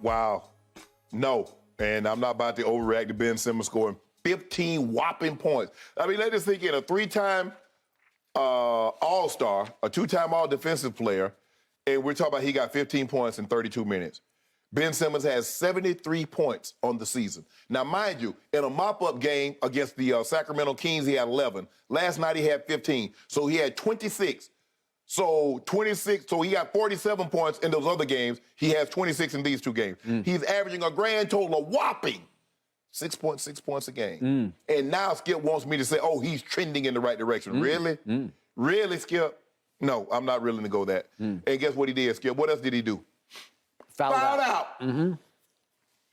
Wow. No. And I'm not about to overreact to Ben Simmons scoring 15 whopping points. I mean, let us think in a 3-time All-Star, a 2-time All-Defensive player, and we're talking about he got 15 points in 32 minutes. Ben Simmons has 73 points on the season. Now, mind you, in a mop-up game against the Sacramento Kings, he had 11. Last night, he had 15. So he had 26. So he got 47 points in those other games. He has 26 in these 2 games. He's averaging a grand total of whopping 6.6 points a game. And now Skip wants me to say, oh, he's trending in the right direction. Really? Really, Skip? No, I'm not willing to go that. And guess what he did, Skip? What else did he do? Fouled out.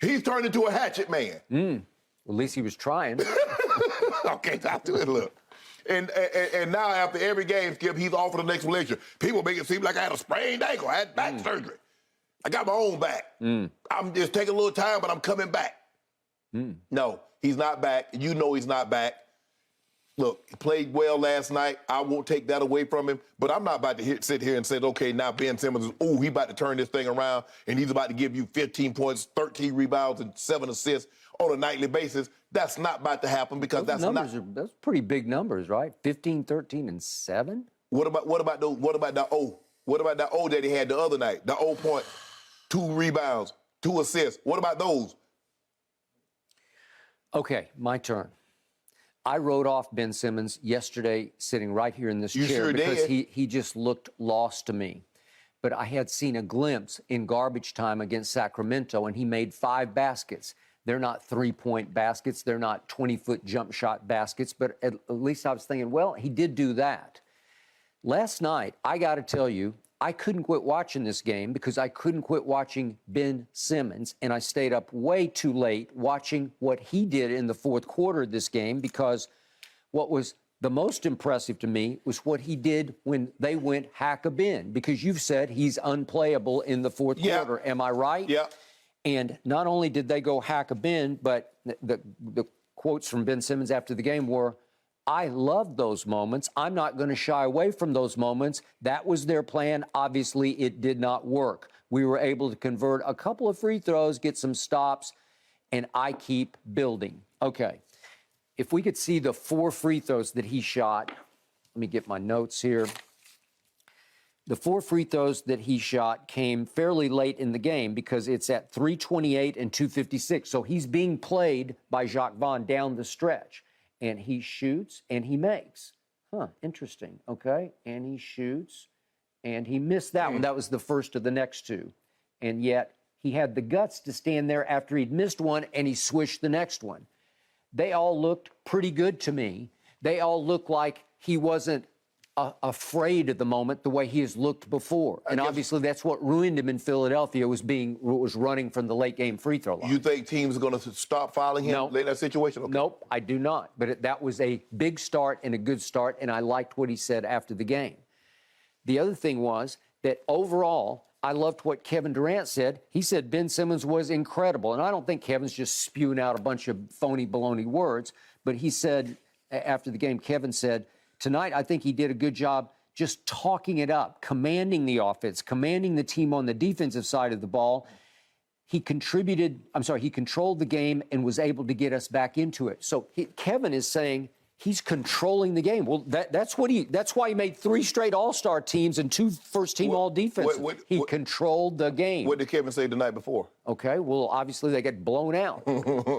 He's turned into a hatchet man. Well, at least he was trying. Okay, I'll do it, look. And now after every game, Skip, he's off for the next election. People make it seem like I had a sprained ankle. I had back surgery. I got my own back. I'm just taking a little time, but I'm coming back. No, he's not back. You know he's not back. Look, he played well last night. I won't take that away from him. But I'm not about to sit here and say, okay, now Ben Simmons is, he about to turn this thing around, and he's about to give you 15 points, 13 rebounds, and 7 assists on a nightly basis. That's not about to happen because that's pretty big numbers, right? 15, 13, and 7? What about that O that he had the other night? The 0 point, 2 rebounds, 2 assists. What about those? Okay, my turn. I wrote off Ben Simmons yesterday sitting right here in this chair because he just looked lost to me. But I had seen a glimpse in garbage time against Sacramento, and he made 5 baskets. They're not 3-point baskets. They're not 20-foot jump shot baskets. But at least I was thinking, well, he did do that. Last night, I got to tell you, I couldn't quit watching this game because I couldn't quit watching Ben Simmons, and I stayed up way too late watching what he did in the fourth quarter of this game because what was the most impressive to me was what he did when they went hack-a-bin, because you've said he's unplayable in the fourth quarter. Am I right? Yeah. And not only did they go hack-a-bin, but the quotes from Ben Simmons after the game were, I love those moments. I'm not going to shy away from those moments. That was their plan. Obviously, it did not work. We were able to convert a couple of free throws, get some stops, and I keep building. Okay, if we could see the 4 free throws that he shot. Let me get my notes here. The 4 free throws that he shot came fairly late in the game because it's at 3:28 and 2:56. So he's being played by Jacques Vaughn down the stretch. And he shoots, and he makes. Interesting, okay? And he shoots, and he missed that one. That was the first of the next 2. And yet, he had the guts to stand there after he'd missed one, and he swished the next one. They all looked pretty good to me. They all looked like he wasn't afraid at the moment the way he has looked before. And obviously that's what ruined him in Philadelphia, was running from the late game free throw line. You think teams are going to stop fouling him late in that situation? Okay. Nope, I do not. But that was a big start and a good start, and I liked what he said after the game. The other thing was that overall, I loved what Kevin Durant said. He said Ben Simmons was incredible. And I don't think Kevin's just spewing out a bunch of phony baloney words, but he said after the game, Kevin said, tonight, I think he did a good job just talking it up, commanding the offense, commanding the team on the defensive side of the ball. He controlled the game and was able to get us back into it. So Kevin is saying he's controlling the game. Well, that's why he made 3 straight All-Star teams and 2 first-team All-Defense. He controlled the game. What did Kevin say the night before? Okay, well, obviously they get blown out.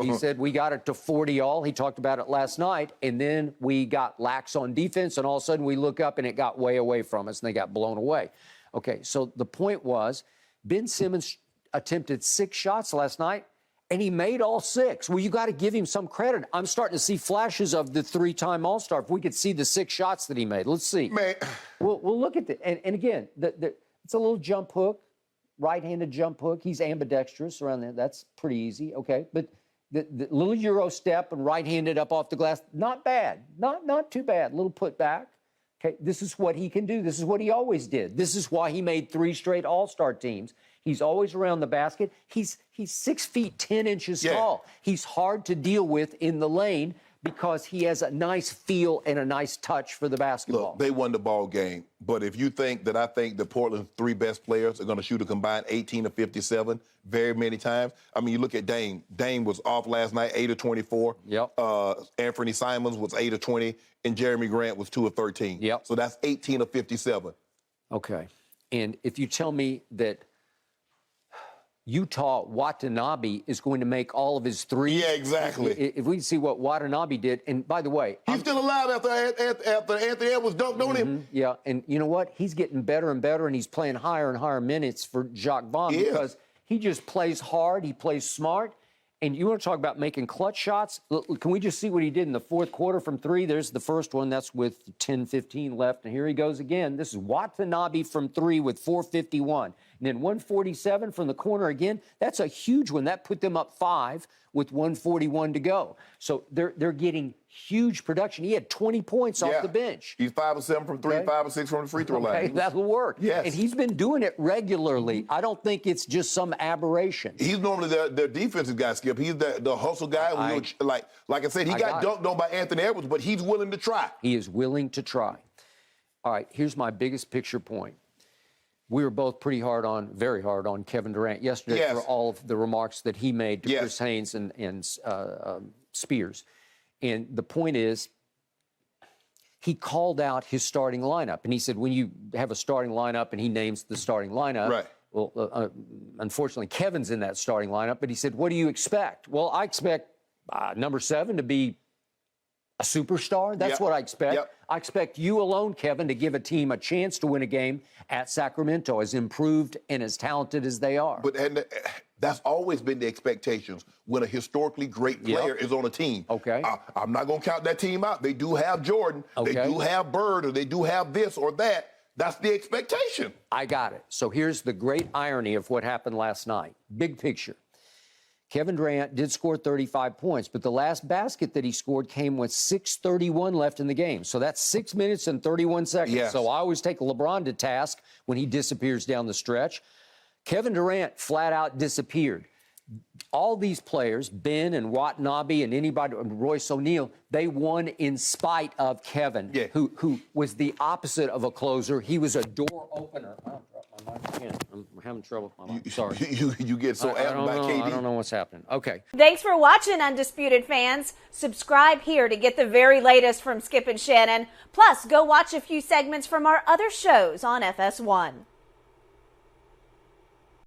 He said we got it to 40-all. He talked about it last night, and then we got lax on defense, and all of a sudden we look up and it got way away from us, and they got blown away. Okay, so the point was Ben Simmons attempted 6 shots last night, and he made all 6. Well, you got to give him some credit. I'm starting to see flashes of the 3-time All-Star. If we could see the 6 shots that he made. Let's see. Man. We'll look at it. And again, it's a little jump hook, right-handed jump hook. He's ambidextrous around there. That's pretty easy, okay? But the little Euro step and right-handed up off the glass, not bad. Not too bad. Little putback. Okay, this is what he can do. This is what he always did. This is why he made 3 straight All-Star teams. He's always around the basket. He's 6 feet 10 inches tall. He's hard to deal with in the lane, because he has a nice feel and a nice touch for the basketball. Look, they won the ball game. But if you think that I think the Portland's 3 best players are going to shoot a combined 18 of 57 very many times, I mean, you look at Dame. Dame was off last night, 8 of 24. Yep. Anthony Simons was 8 of 20, and Jeremy Grant was 2 of 13. Yep. So that's 18 of 57. Okay. And if you tell me that Utah Watanabe is going to make all of his threes. Yeah, exactly. If we can see what Watanabe did, and by the way, he's still alive after Anthony Edwards dunked on him. Yeah, and you know what? He's getting better and better, and he's playing higher and higher minutes for Jacques Vaughn because he just plays hard, he plays smart. And you want to talk about making clutch shots? Can we just see what he did in the fourth quarter from 3? There's the first one. That's with 10:15 left. And here he goes again. This is Watanabe from 3 with 4:51. And then 147 from the corner again. That's a huge one. That put them up 5 with 141 to go. So they're getting huge production. He had 20 points off the bench. He's 5 of 7 from 3, 5 of 6 from the free throw line. That'll work. Yes. And he's been doing it regularly. I don't think it's just some aberration. He's normally their defensive guy, Skip. He's the hustle guy. Like I said, he got dunked on by Anthony Edwards, but he's willing to try. He is willing to try. All right, here's my biggest picture point. We were both very hard on Kevin Durant yesterday for all of the remarks that he made to Chris Haynes and Spears. And the point is, he called out his starting lineup. And he said, when you have a starting lineup, and he names the starting lineup, right. Well, unfortunately, Kevin's in that starting lineup. But he said, what do you expect? Well, I expect number 7 to be a superstar. That's what I expect. Yep. I expect you alone, Kevin, to give a team a chance to win a game at Sacramento, as improved and as talented as they are. But that's always been the expectations when a historically great player is on a team. Okay. I'm not going to count that team out. They do have Jordan. Okay. They do have Bird, or they do have this or that. That's the expectation. I got it. So here's the great irony of what happened last night. Big picture. Kevin Durant did score 35 points, but the last basket that he scored came with 6:31 left in the game. So that's 6 minutes and 31 seconds. Yes. So I always take LeBron to task when he disappears down the stretch. Kevin Durant flat out disappeared. All these players, Ben and Watanabe and anybody, Royce O'Neal, they won in spite of Kevin, who was the opposite of a closer. He was a door opener. I dropped my mic again. I'm having trouble with my mic. Sorry. You get so amped by KD. I don't know what's happening. Okay. Thanks for watching, Undisputed fans. Subscribe here to get the very latest from Skip and Shannon. Plus, go watch a few segments from our other shows on FS1.